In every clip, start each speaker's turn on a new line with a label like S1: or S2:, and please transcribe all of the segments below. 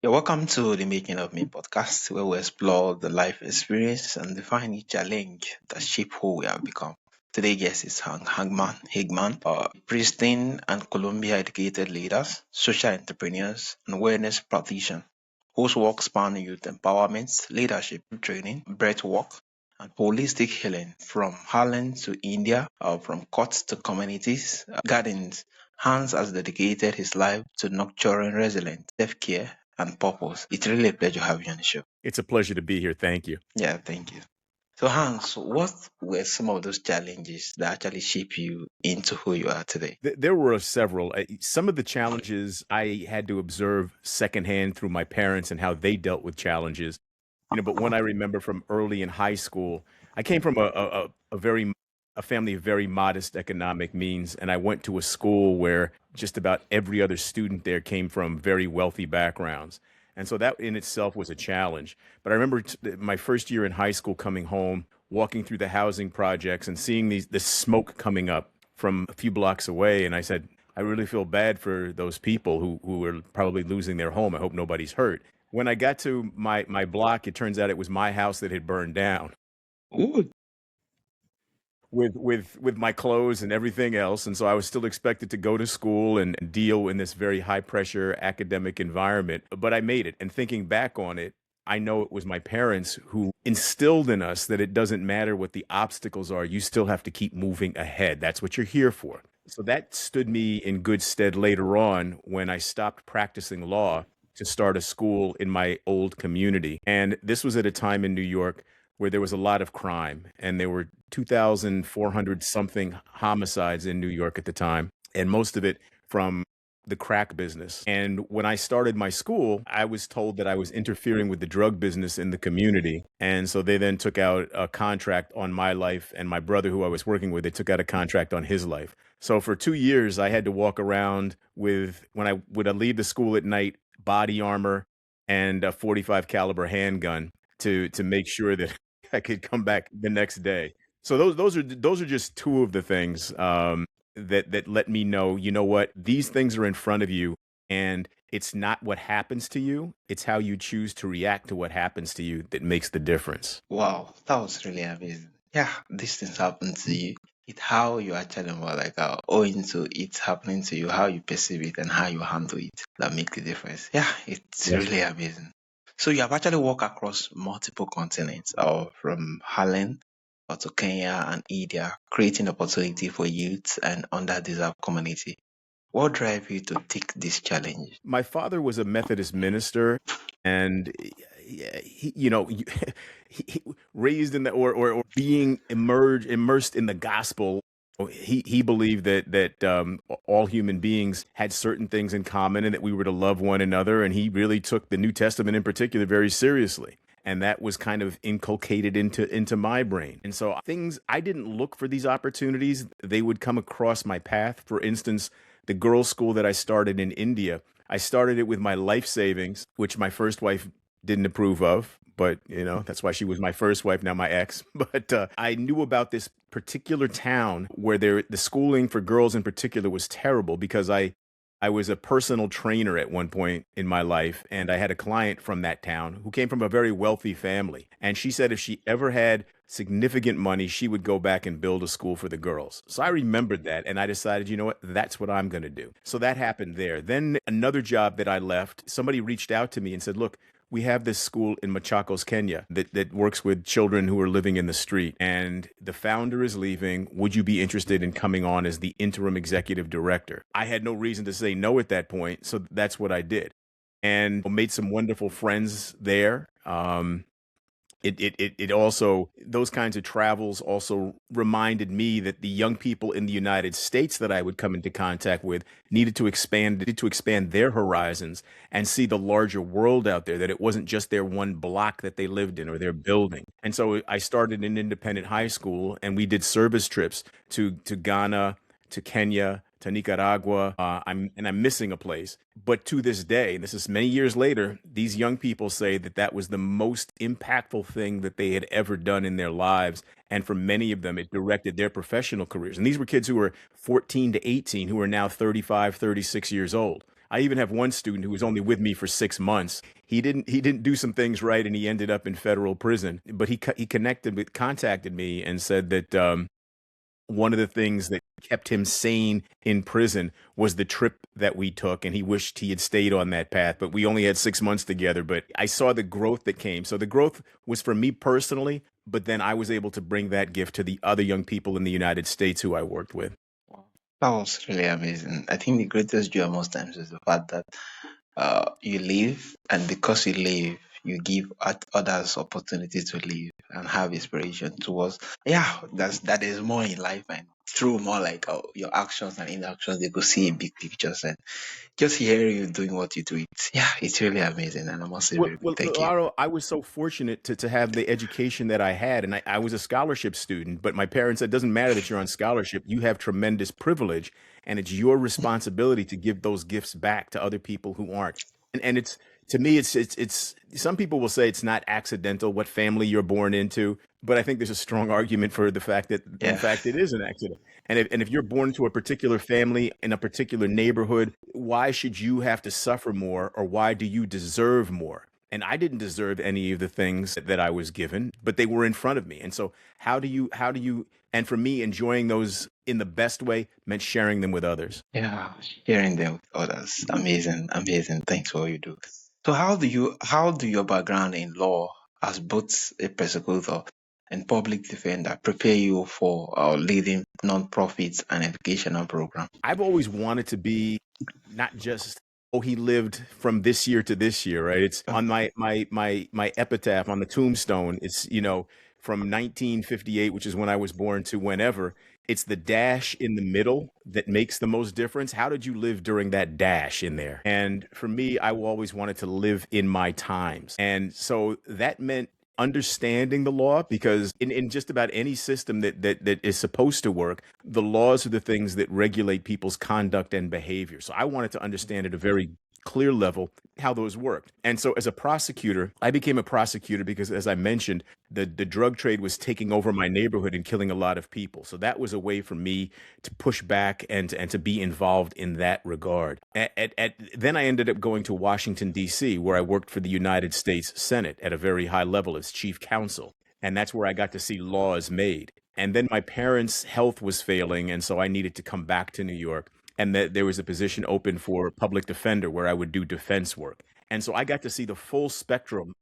S1: You're welcome to the Making of Me podcast, where we explore the life experience and define each challenge that shape who we have become. Today's guest is Hageman, Princeton and Columbia educated leaders, social entrepreneurs, and wellness practitioners whose work span youth empowerment, leadership training, breathwork, and holistic healing from Harlem to India, from courts to communities, gardens. Hans has dedicated his life to nurturing resilience, self-care, and purpose. It's really a pleasure having you on the show.
S2: It's a pleasure to be here. Thank you.
S1: Yeah, thank you. So Hans, what were some of those challenges that actually shape you into who you are today?
S2: There were several. Some of the challenges I had to observe secondhand through my parents and how they dealt with challenges. But one I remember from early in high school, I came from a family of very modest economic means, and I went to a school where just about every other student there came from very wealthy backgrounds. And so that in itself was a challenge. But I remember my first year in high school coming home, walking through the housing projects and seeing this smoke coming up from a few blocks away. And I said, I really feel bad for those people who are probably losing their home. I hope nobody's hurt. When I got to my block, it turns out it was my house that had burned down
S1: Ooh,
S2: with my clothes and everything else. And so I was still expected to go to school and deal in this very high pressure academic environment. But I made it. And thinking back on it, I know it was my parents who instilled in us that it doesn't matter what the obstacles are, you still have to keep moving ahead. That's what you're here for. So that stood me in good stead later on when I stopped practicing law to start a school in my old community. And this was at a time in New York where there was a lot of crime, and there were 2,400 something homicides in New York at the time, and most of it from the crack business. And when I started my school, I was told that I was interfering with the drug business in the community. And so they then took out a contract on my life, and my brother, who I was working with, they took out a contract on his life. So for 2 years, I had to walk around with, when I would leave the school at night, body armor and a 45 caliber handgun to make sure that I could come back the next day. So those are just two of the things that let me know, you know what, these things are in front of you, and it's not what happens to you, it's how you choose to react to what happens to you that makes the difference.
S1: wow, that was really amazing. Yeah, these things happen to you. It's how you actually more like owing to it happening to you, how you perceive it and how you handle it that make the difference. Yeah, it's
S2: Yes.
S1: really amazing. So you have actually walked across multiple continents, from Harlem to Kenya and India, creating opportunity for youth and underdeserved community. What drive you to take this challenge?
S2: My father was a Methodist minister, and he raised in the or being immersed in the gospel. He believed that all human beings had certain things in common, and that we were to love one another. And he really took the New Testament in particular very seriously. And that was kind of inculcated into my brain. And so things, I didn't look for these opportunities. They would come across my path. For instance, the girls' school that I started in India, I started it with my life savings, which my first wife didn't approve of. But, that's why she was my first wife, now my ex. But I knew about this particular town where the schooling for girls in particular was terrible, because I was a personal trainer at one point in my life, and I had a client from that town who came from a very wealthy family. And she said if she ever had significant money, she would go back and build a school for the girls. So I remembered that, and I decided, you know what, that's what I'm going to do. So that happened there. Then another job that I left, somebody reached out to me and said, look, we have this school in Machakos, Kenya, that works with children who are living in the street, and the founder is leaving. Would you be interested in coming on as the interim executive director? I had no reason to say no at that point, so that's what I did, and made some wonderful friends there. It also, those kinds of travels also reminded me that the young people in the United States that I would come into contact with needed to expand their horizons and see the larger world out there, that it wasn't just their one block that they lived in or their building. And so I started an independent high school, and we did service trips to Ghana, to Kenya, to Nicaragua. I'm missing a place. But to this day, and this is many years later, these young people say that that was the most impactful thing that they had ever done in their lives. And for many of them, it directed their professional careers. And these were kids who were 14 to 18, who are now 35, 36 years old. I even have one student who was only with me for 6 months. he didn't do some things right, and he ended up in federal prison. But he contacted me and said that one of the things that kept him sane in prison was the trip that we took, and he wished he had stayed on that path. But we only had 6 months together. But I saw the growth that came. So the growth was for me personally, but then I was able to bring that gift to the other young people in the United States who I worked with.
S1: Wow. That was really amazing. I think the greatest joy most times is the fact that you live, and because you live, you give others opportunity to live and have inspiration towards. Yeah, that is more in life, and through more like your actions and inactions, they could see big pictures, and just hearing you doing what you do, it's really amazing, and I must say
S2: Well,
S1: very big
S2: well,
S1: thank you.
S2: Laro, I was so fortunate to have the education that I had, and I was a scholarship student. But my parents said, it doesn't matter that you're on scholarship; you have tremendous privilege, and it's your responsibility to give those gifts back to other people who aren't. And it's to me, it's. Some people will say it's not accidental what family you're born into, but I think there's a strong argument for the fact that, in
S1: Yeah,
S2: fact, it is an accident. And if you're born into a particular family in a particular neighborhood, why should you have to suffer more, or why do you deserve more? And I didn't deserve any of the things that I was given, but they were in front of me. And so and for me, enjoying those in the best way meant sharing them with others.
S1: yeah, sharing them with others, amazing, amazing. Thanks for all you do. So how do your background in law as both a prosecutor and public defender prepare you for leading non-profits and educational program?
S2: I've always wanted to be not just, oh, he lived from this year to this year, right? It's on my epitaph on the tombstone. It's, from 1958, which is when I was born, to whenever. It's the dash in the middle that makes the most difference. How did you live during that dash in there? And for me, I always wanted to live in my times. And so that meant understanding the law, because in just about any system that is supposed to work, the laws are the things that regulate people's conduct and behavior. So I wanted to understand at a very clear level how those worked. And so as a prosecutor, I became a prosecutor because, as I mentioned, the drug trade was taking over my neighborhood and killing a lot of people. So that was a way for me to push back and to be involved in that regard. Then I ended up going to Washington, D.C., where I worked for the United States Senate at a very high level as chief counsel. And that's where I got to see laws made. And then my parents' health was failing, and so I needed to come back to New York. And that there was a position open for public defender where I would do defense work. And so I got to see the full spectrum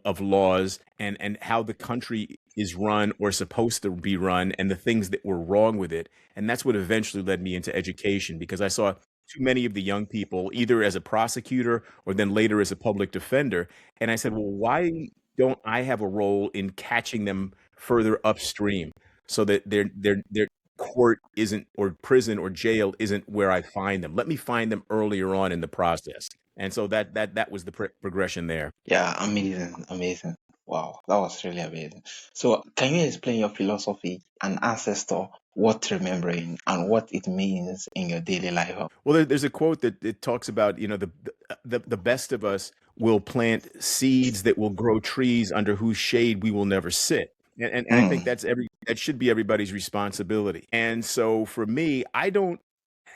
S2: of laws and how the country is run or supposed to be run, and the things that were wrong with it. And that's what eventually led me into education, because I saw too many of the young people either as a prosecutor or then later as a public defender. And I said, well, why don't I have a role in catching them further upstream, so that their court isn't, or prison or jail isn't where I find them. Let me find them earlier on in the process. And so that was the progression there.
S1: Yeah, amazing, amazing. Wow, that was really amazing. So, can you explain your philosophy and ancestor, what remembering and what it means in your daily life?
S2: Well, there's a quote that it talks about, the best of us will plant seeds that will grow trees under whose shade we will never sit. And I think
S1: Mm,
S2: that should be everybody's responsibility. And so for me, I don't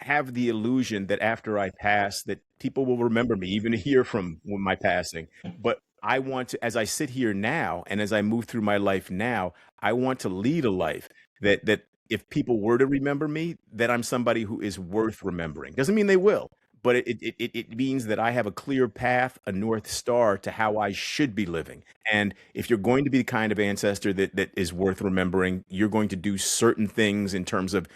S2: have the illusion that after I pass that people will remember me even a year from my passing. But I want to, as I sit here now and as I move through my life now, I want to lead a life that if people were to remember me, that I'm somebody who is worth remembering. Doesn't mean they will, but it means that I have a clear path, a North Star to how I should be living. And if you're going to be the kind of ancestor that is worth remembering, you're going to do certain things in terms of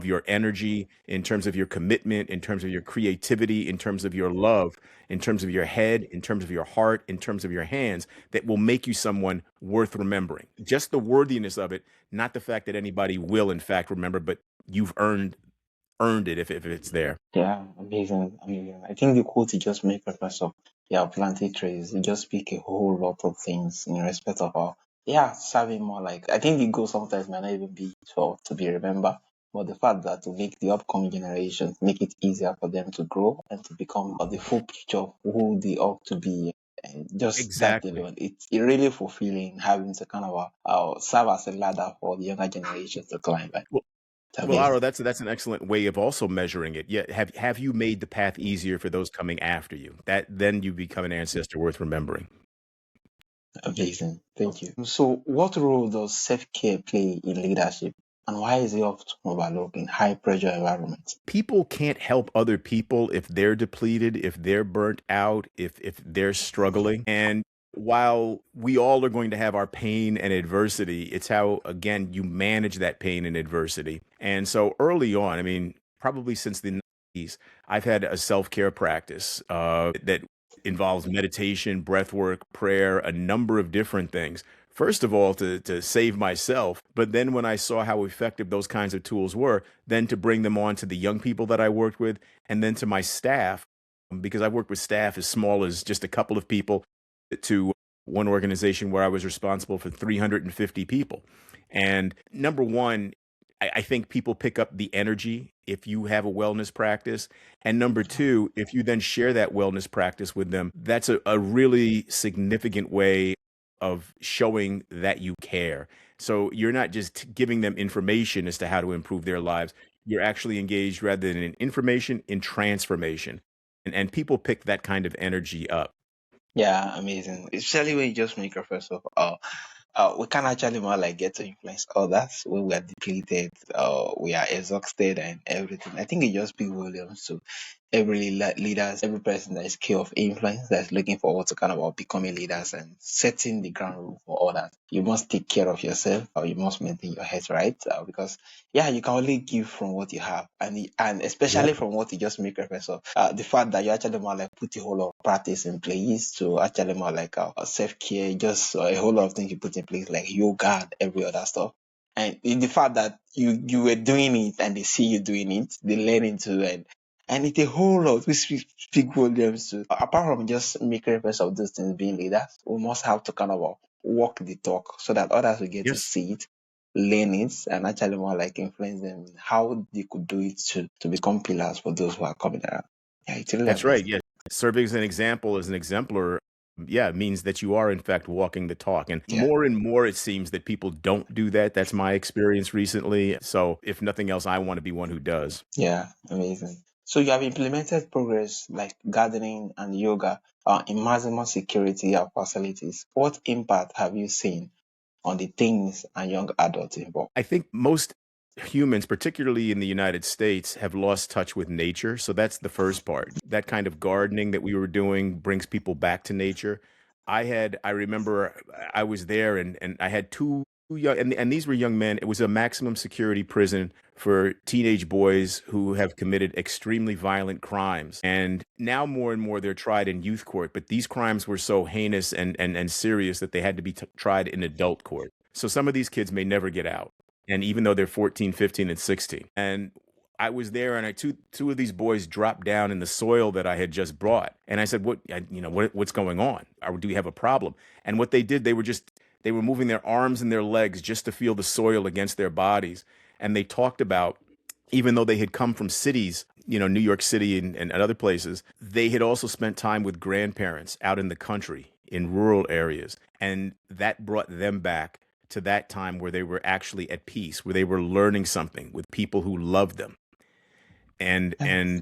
S2: your energy, in terms of your commitment, in terms of your creativity, in terms of your love, in terms of your head, in terms of your heart, in terms of your hands, that will make you someone worth remembering. Just the worthiness of it, not the fact that anybody will in fact remember, but you've earned it if it's there.
S1: yeah, amazing, amazing. I think the quote you just made reference of, yeah, planting trees, it just speak a whole lot of things in respect of our, yeah, serving more like, I think the goal sometimes might not even be for to be remembered, but the fact that to make the upcoming generations, make it easier for them to grow and to become the full picture of who they ought to be. And just that
S2: Exactly.
S1: alone, it's really fulfilling having to kind of serve as a ladder for the younger generations to climb. By. It's
S2: Well, Aro,
S1: amazing.
S2: that's an excellent way of also measuring it. Yeah, have you made the path easier for those coming after you? That then you become an ancestor worth remembering.
S1: Amazing. Thank you. So, what role does self care play in leadership, and why is it often overlooked in high pressure environments?
S2: People can't help other people if they're depleted, if they're burnt out, if they're struggling. And while we all are going to have our pain and adversity, it's how, again, you manage that pain and adversity. And so early on, I mean, probably since the 90s, I've had a self-care practice that involves meditation, breath work, prayer, a number of different things. First of all, to save myself, but then when I saw how effective those kinds of tools were, then to bring them on to the young people that I worked with, and then to my staff, because I worked with staff as small as just a couple of people to one organization where I was responsible for 350 people. And number one, I think people pick up the energy if you have a wellness practice. And number two, if you then share that wellness practice with them, that's a really significant way of showing that you care. So you're not just giving them information as to how to improve their lives. You're actually engaged rather than in information, in transformation. And people pick that kind of energy up.
S1: Yeah, amazing. Especially when you just make reference of we can actually more like get to influence others when we are depleted, we are exhausted and everything. I think it just speaks volumes to every leaders, every person that is capable of influence that's looking forward to kind of becoming leaders and setting the ground rule for others. You must take care of yourself, or you must maintain your health, right? Because yeah, you can only give from what you have, and especially
S2: Yep.
S1: from what you just make reference of. The fact that you actually more like put a whole lot of practice in place to actually more like self care, just a whole lot of things you put in place like yoga and every other stuff. And in the fact that you were doing it and they see you doing it, they learn into it, and it's a whole lot. We speak volumes too. Apart from just making reference of those things being leaders, we must have to kind of walk the talk so that others will get to
S2: Yes.
S1: see it, learn it, and actually more like influence them in how they could do it to become pillars for those who are coming around. Yeah, it's really
S2: That's right.
S1: amazing.
S2: Yeah. Serving as an example, as an exemplar, yeah, means that you are in fact walking the talk.
S1: Yeah,
S2: And more it seems that people don't do that. That's my experience recently. So if nothing else, I want to be one who does.
S1: yeah, amazing. So you have implemented progress like gardening and yoga in maximum security of facilities. What impact have you seen on the teens and young adults involved?
S2: I think most humans, particularly in the United States, have lost touch with nature. So that's the first part. That kind of gardening that we were doing brings people back to nature. I remember I was there and I had two young, and these were young men. It was a maximum security prison for teenage boys who have committed extremely violent crimes. And now more and more they're tried in youth court, but these crimes were so heinous and serious that they had to be tried in adult court. So some of these kids may never get out. And even though they're 14, 15, and 16. And I was there and two of these boys dropped down in the soil that I had just brought. And I said, what's going on? Do we have a problem? And what they did, they were moving their arms and their legs just to feel the soil against their bodies. And they talked about, even though they had come from cities, New York City and other places, they had also spent time with grandparents out in the country, in rural areas. And that brought them back to that time where they were actually at peace, where they were learning something with people who loved them. And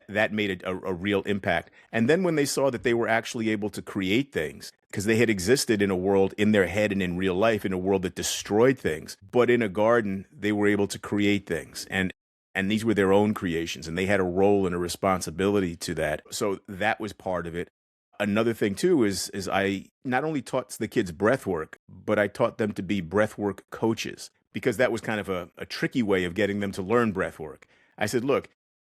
S2: that made a real impact. And then when they saw that they were actually able to create things, because they had existed in a world in their head and in real life, in a world that destroyed things, but in a garden they were able to create things. And these were their own creations, and they had a role and a responsibility to that. So that was part of it. Another thing too is I not only taught the kids breath work, but I taught them to be breath work coaches, because that was kind of a tricky way of getting them to learn breath work. I said, look,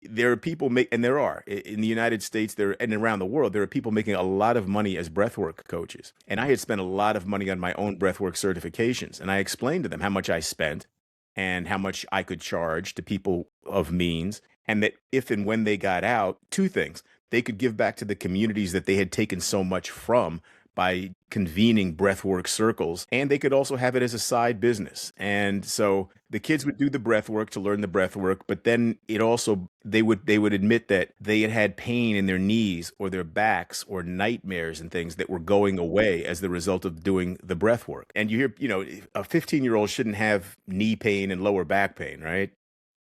S2: there are people and there are in the United States there and around the world, there are people making a lot of money as breathwork coaches. And I had spent a lot of money on my own breathwork certifications. And I explained to them how much I spent and how much I could charge to people of means. And that if and when they got out, two things: they could give back to the communities that they had taken so much from by convening breathwork circles, and they could also have it as a side business. And so the kids would do the breath work to learn the breath work, but then it also they would admit that they had had pain in their knees or their backs or nightmares and things that were going away as the result of doing the breath work. And you hear, a 15-year-old shouldn't have knee pain and lower back pain, right?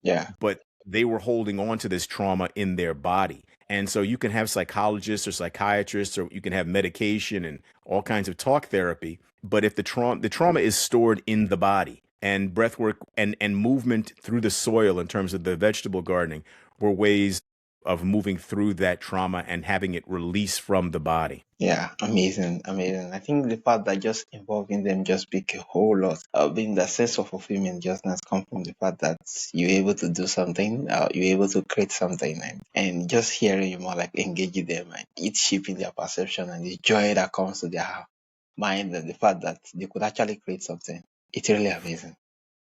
S1: Yeah.
S2: but they were holding on to this trauma in their body. And so you can have psychologists or psychiatrists, or you can have medication and all kinds of talk therapy. But if the trauma is stored in the body, and breath work and movement through the soil in terms of the vegetable gardening were ways of moving through that trauma and having it release from the body.
S1: Yeah, amazing, amazing. I think the fact that just involving them just speak a whole lot. Being the sense of fulfillment just not come from the fact that you're able to do something, you're able to create something, and just hearing you more like engaging them and it's shaping their perception and the joy that comes to their mind and the fact that they could actually create something. It's really amazing.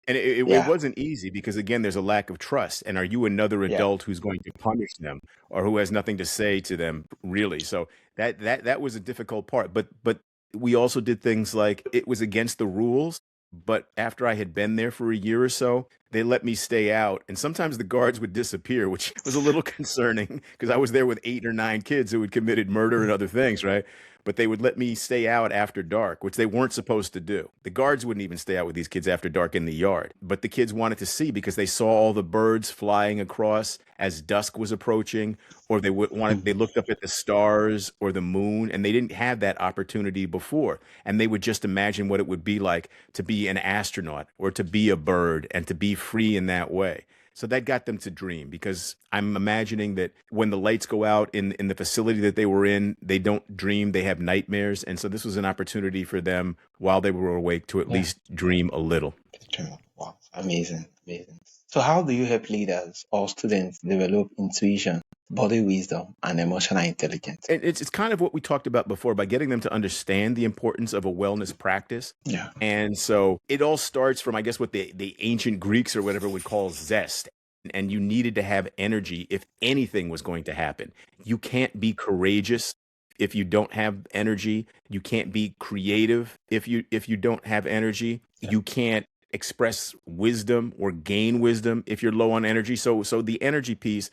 S2: And it
S1: Yeah,
S2: wasn't easy because again, there's a lack of trust. And are you another
S1: yeah.
S2: adult who's going to punish them or who has nothing to say to them really? So that was a difficult part. But we also did things like it was against the rules. But after I had been there for a year or so, they let me stay out. And sometimes the guards would disappear, which was a little concerning because I was there with 8 or 9 kids who had committed murder and other things, right? But they would let me stay out after dark, which they weren't supposed to do. The guards wouldn't even stay out with these kids after dark in the yard, but the kids wanted to see because they saw all the birds flying across as dusk was approaching, or they looked up at the stars or the moon, and they didn't have that opportunity before. And they would just imagine what it would be like to be an astronaut or to be a bird and to be free in that way. So that got them to dream because I'm imagining that when the lights go out in the facility that they were in, they don't dream, they have nightmares. And so this was an opportunity for them while they were awake to at
S1: Yeah.
S2: least dream a little.
S1: True. Wow, amazing, amazing. So, how do you help leaders or students develop intuition, body wisdom, and emotional intelligence?
S2: And it's kind of what we talked about before by getting them to understand the importance of a wellness practice.
S1: Yeah,
S2: And so it all starts from, I guess, what the ancient Greeks or whatever would call zest. And you needed to have energy if anything was going to happen. You can't be courageous if you don't have energy. You can't be creative if you don't have energy.
S1: yeah,
S2: You can't express wisdom or gain wisdom if you're low on energy. So the energy piece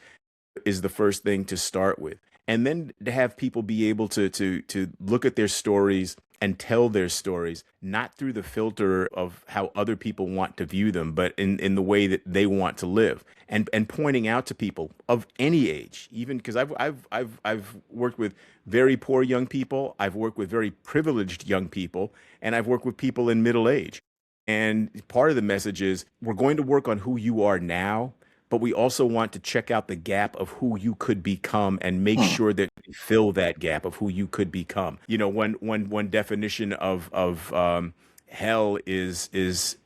S2: is the first thing to start with. And then to have people be able to look at their stories and tell their stories, not through the filter of how other people want to view them, but in the way that they want to live. And pointing out to people of any age, even because I've worked with very poor young people, I've worked with very privileged young people, and I've worked with people in middle age. And part of the message is we're going to work on who you are now, but we also want to check out the gap of who you could become and make
S1: hmm,
S2: sure that we fill that gap of who you could become. You know, one definition of hell is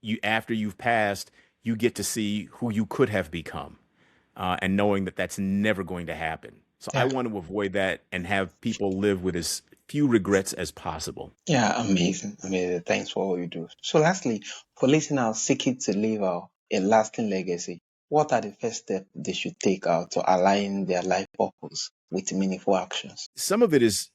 S2: you after you've passed, you get to see who you could have become, and knowing that that's never going to happen. So I
S1: yeah,
S2: want to avoid that and have people live with as few regrets as possible.
S1: yeah. Amazing, amazing. Thanks for all you do. So, lastly, for listeners seeking to leave a lasting legacy, what are the first steps they should take out to align their life purpose with meaningful actions?
S2: Some of it is,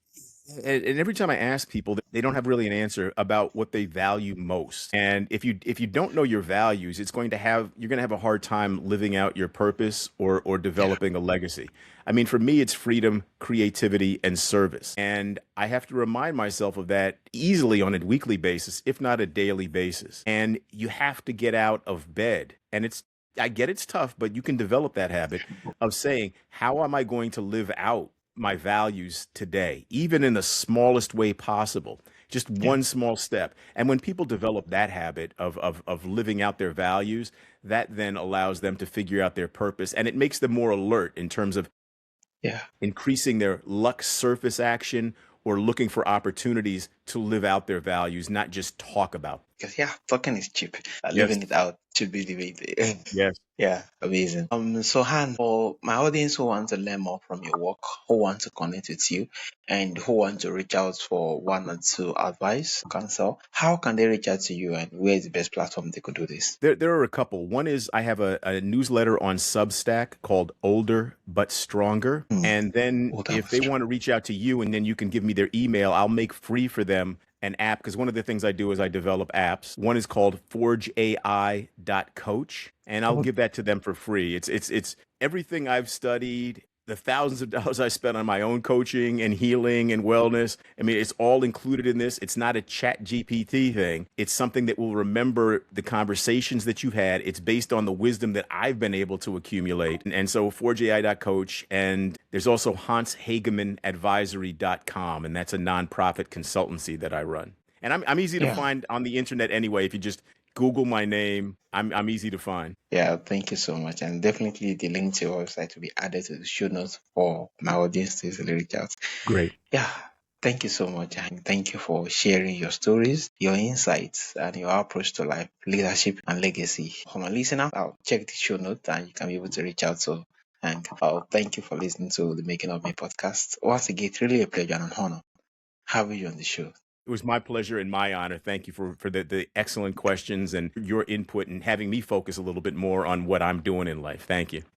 S2: and every time I ask people, they don't have really an answer about what they value most. And if you don't know your values, you're going to have a hard time living out your purpose or
S1: Yeah,
S2: developing a legacy. I mean, for me, it's freedom, creativity, and service. And I have to remind myself of that easily on a weekly basis, if not a daily basis. And you have to get out of bed. And I get it's tough, but you can develop that habit of saying, how am I going to live out my values today, even in the smallest way possible? Just
S1: yeah,
S2: one small step. And when people develop that habit of living out their values, that then allows them to figure out their purpose. And it makes them more alert in terms of
S1: yeah.
S2: increasing their luck surface action or looking for opportunities to live out their values, not just talk about.
S1: Because yeah, talking is cheap.
S2: Yes.
S1: Living it out should be the way.
S2: Yes.
S1: Yeah, amazing. So Han, for my audience who want to learn more from your work, who want to connect with you, and who want to reach out for one or two advice, counsel, how can they reach out to you, and where is the best platform they could do this?
S2: There are a couple. One is I have a newsletter on Substack called Older But Stronger.
S1: Hmm.
S2: And then
S1: Oh, that
S2: if
S1: was
S2: they
S1: true.
S2: want to reach out to you and then you can give me their email, I'll make free for them an app because one of the things I do is I develop apps. One is called forgeai.coach, and I'll
S1: Oh,
S2: give that to them for free. It's everything I've studied the thousands of dollars I spent on my own coaching and healing and wellness. I mean, it's all included in this. It's not a chat GPT thing. It's something that will remember the conversations that you've had. It's based on the wisdom that I've been able to accumulate. And so 4JI.coach. And there's also HansHagemanAdvisory.com. And that's a nonprofit consultancy that I run. And I'm easy to
S1: Yeah.
S2: find on the internet anyway. If you just Google my name, I'm easy to find.
S1: Yeah, thank you so much. And definitely the link to your website will be added to the show notes for my audience to easily reach out.
S2: Great.
S1: Yeah, thank you so much. And thank you for sharing your stories, your insights, and your approach to life, leadership, and legacy. For my listener, I'll check the show notes and you can be able to reach out. So, and I'll thank you for listening to the Making of Me podcast. Once again, it's really a pleasure and an honor having you on the show.
S2: It was my pleasure and my honor. Thank you for the excellent questions and your input and having me focus a little bit more on what I'm doing in life. Thank you.